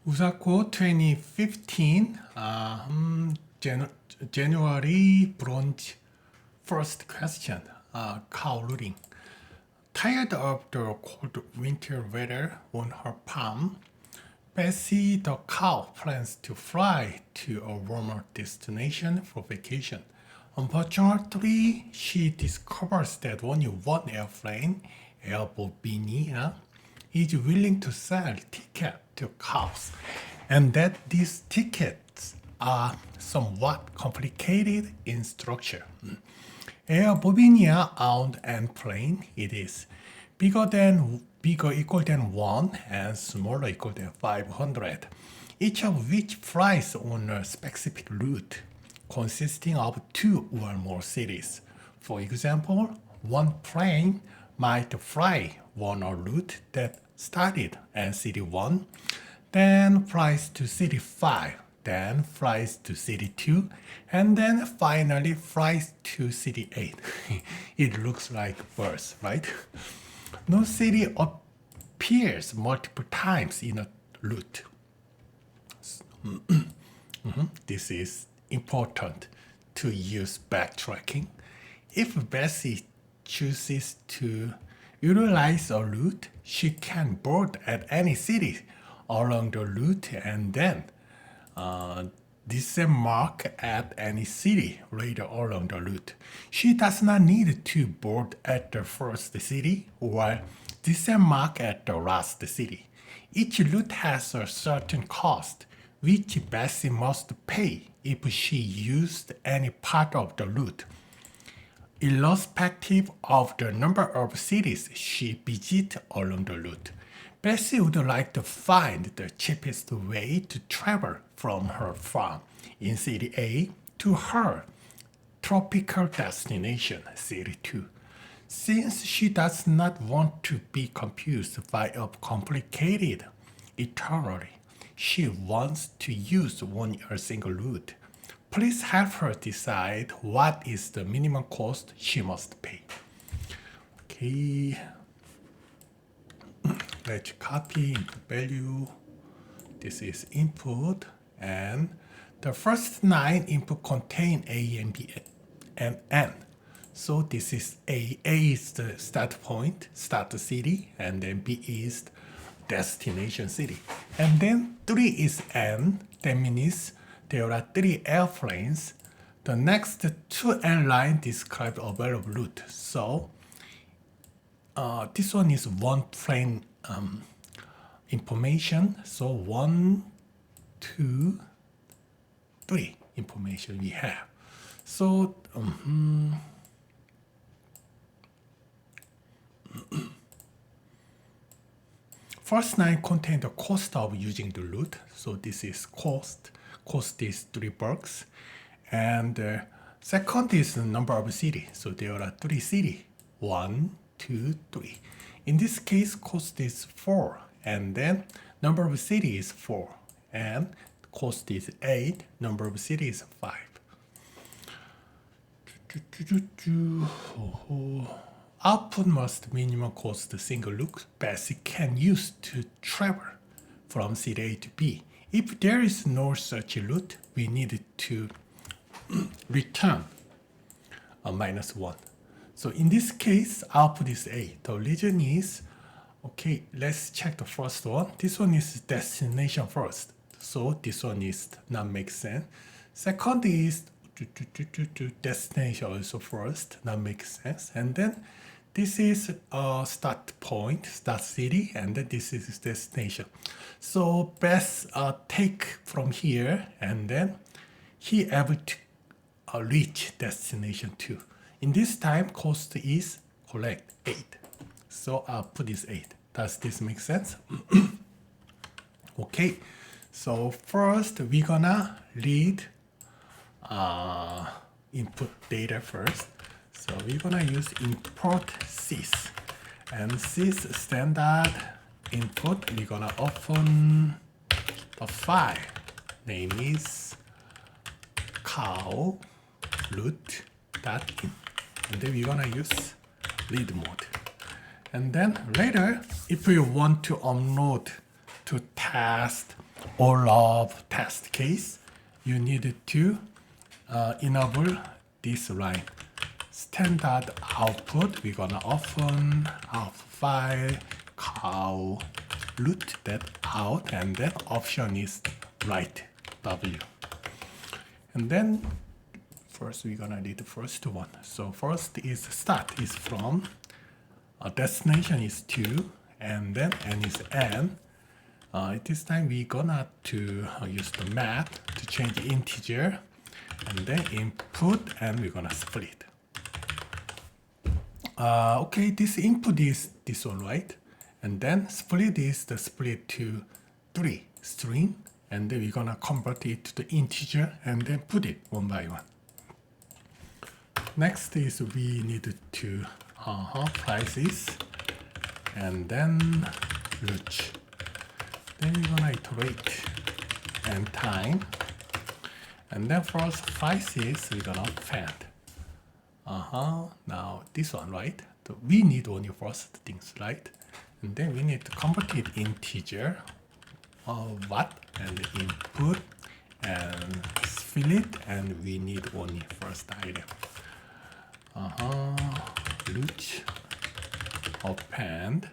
USACO 2015 January bronze first question cow rooting. Tired of the cold winter weather on her farm, Bessie the cow plans to fly to a warmer destination for vacation. Unfortunately, she discovers that only one airplane, Air Bovina, is willing to sell tickets to cows, and that these tickets are somewhat complicated in structure. Air Bovina owned airplane, it is bigger equal than 1 and smaller equal than 500, each of which flies on a specific route consisting of 2 or more cities. For example, one plane might fly on a route that started at city 1, then flies to city 5, then flies to city 2, and then finally flies to city 8. It looks like birds, right? No city appears multiple times in a route. This is important to use backtracking. If Bessie chooses to utilize a route, she can board at any city along the route and then disembark at any city later along the route. She does not need to board at the first city or disembark at the last city. Each route has a certain cost, which Bessie must pay if she used any part of the route, irrespective of the number of cities she visits along the route. Bessie would like to find the cheapest way to travel from her farm in City A to her tropical destination, City 2. Since she does not want to be confused by a complicated itinerary, she wants to use a single route. Please help her decide what is the minimum cost she must pay. Okay. Let's copy input value. This is input, and the first 9 input contain A and B and N. So this is A. A is the start point, start city, and then B is destination city. And then 3 is N. That means there are 3 airplanes. The next 2 N line describe available route. So this one is one plane information. So 1, 2, 3 information we have. So first 9 contain the cost of using the route. So this is cost. Cost is $3. And second is the number of cities. So there are 3 cities. 1, 2, 3. In this case, cost is 4, and then number of cities is 4, and cost is 8, number of cities is 5. Output must minimum cost the single route Bessie can use to travel from city A to B. If there is no such route, we need to return a -1. So in this case, output is A. The reason is, okay, let's check the first one. This one is destination first. So this one is not make sense. Second is destination also first, not make sense. And then this is start point, start city, and then this is destination. So best take from here, and then he able to reach destination 2. In this time, cost is correct, 8. So output is 8. Does this make sense? Okay, so first we're gonna read input data first. So we're gonna use import sys. And sys standard input, we're gonna open the file. Name is cow root.in. And then we're gonna use read mode. And then later, if we want to upload to test all of test case, you need to enable this line. Standard output, we're gonna open our file, cow root that out, and then option is write W. And then first we're gonna need the first one. So first is start is from, destination is to, and then n is n. At this time we're gonna to use the map to change the integer, and then input, and we're gonna split. Okay, this input is this one, right? And then split is the split to 3 string, and then we're gonna convert it to the integer and then put it one by one. Next is we need to prices, and then root. Then we're gonna iterate and time, and then first prices we're gonna append. Now this one, right? So we need only first things, right? And then we need to convert it integer, what, and input, and split, and we need only first item. Root, append.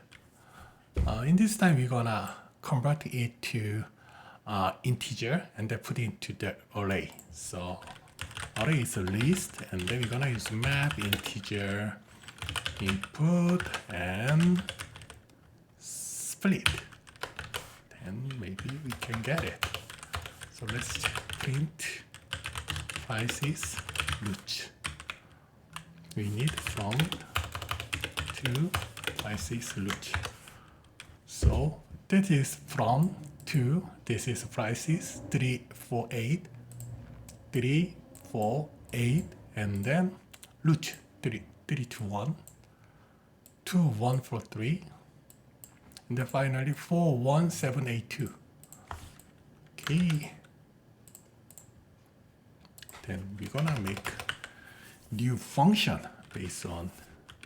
In this time we're gonna convert it to integer and then put it into the array. So array is a list, and then we're gonna use map integer input and split. Then maybe we can get it. So let's print prices root. We need from to prices root. So that is from to, this is prices 348, 348, and then root 321, 2143, and then finally 41782. Okay. Then we're gonna make new function based on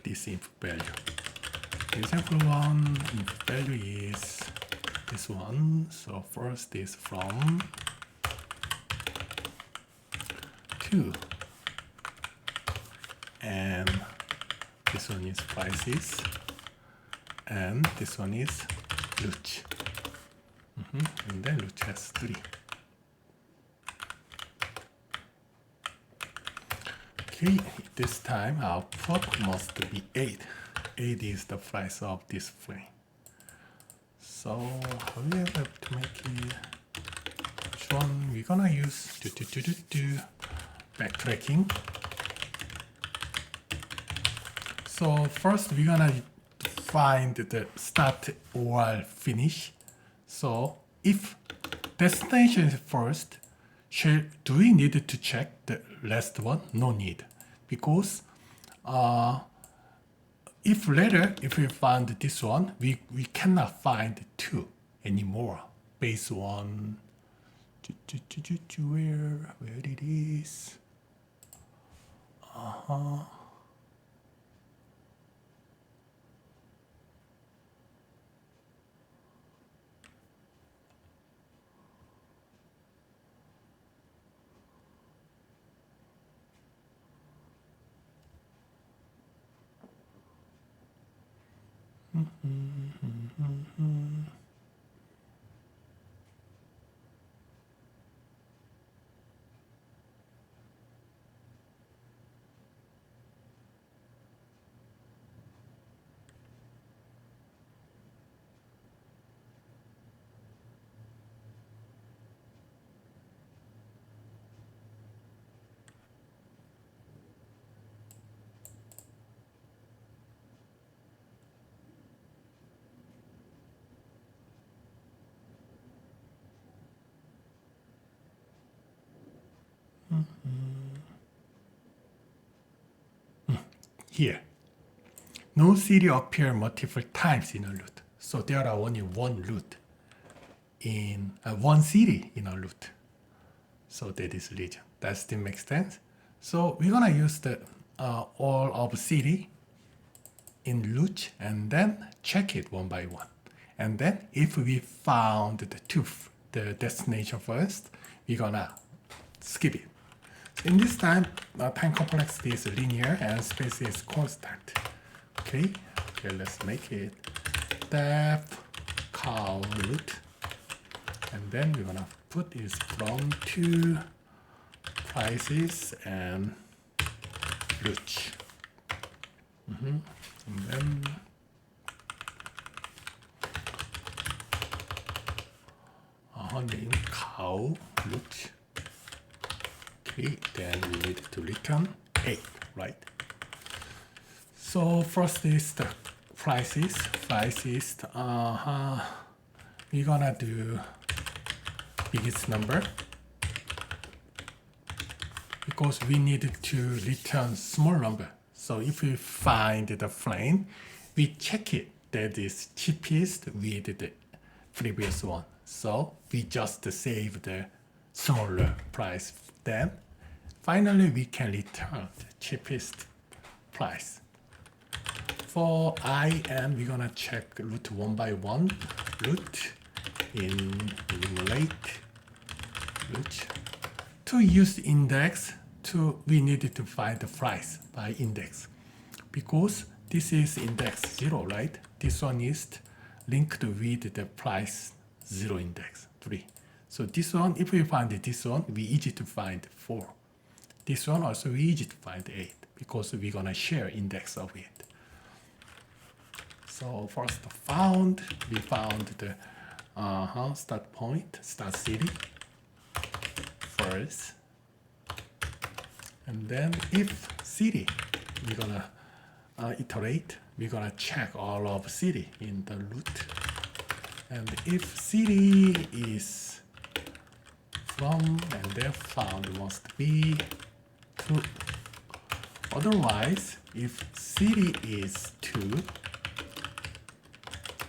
this input value. Example one input value is this one. So first is from to, and this one is prices, and this one is root. And then root has 3. Okay, this time output must be 8. 8 is the price of this frame. So we have to make it, which one we're gonna use backtracking. So first we're gonna find the start or finish. So if destination is first, do we need to check the last one? No need, because if later, if we find this one, we cannot find 2 anymore based on where it is. Here, no city appear multiple times in a root. So there are only one root in one city in a root. So that is region. That still makes sense. So we're gonna use the all of city in root and then check it one by one. And then if we found the destination first, we're gonna skip it. So in this time complexity is linear and space is constant. Okay, let's make it depth cow root, and then we're gonna put is from to prices and root. And then name cow root. Okay, then we need to return 8, right? So first is the prices. We're gonna do biggest number because we needed to return small number. So if we find the frame, we check it that is cheapest with the previous one. So we just save the smaller price. Then finally we can return the cheapest price. For I and we're gonna check root one by one. Root in enumerate root. To use index, we needed to find the price by index because this is index 0, right? This one is linked with the price 0 index 3. So this one, if we find this one, we easy to find 4. This one also we easy to find 8 because we're gonna share index of it. So first we found the start point, start city first. And then if city, we're gonna iterate, we're gonna check all of city in the root. And if city is from and then found must be true. Otherwise, if city is 2,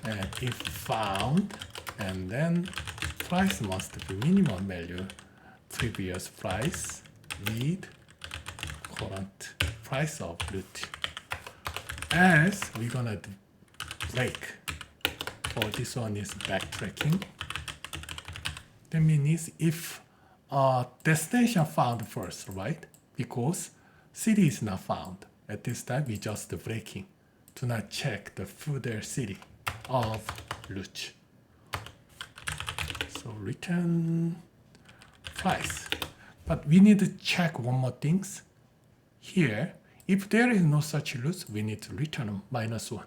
and if found, and then price must be minimum value previous price with current price of root. Else we're gonna do break. For this one is backtracking. That means if destination found first, right? Because city is not found. At this time we just breaking. Do not check the further city of root. So return price. But we need to check one more things. Here, if there is no such root, we need to return -1.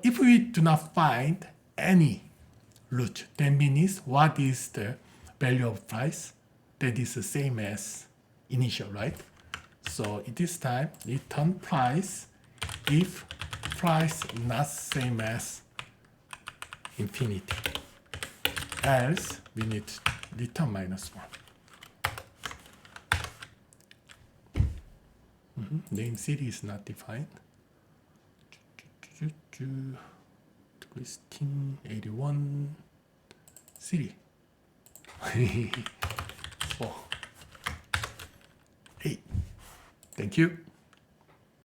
If we do not find any root, that means what is the value of price? That is the same as initial, right? So at this time, return price if price not same as infinity. Else, we need to return -1. Name city is not defined. Christine 81 city. 4, 8. Thank you.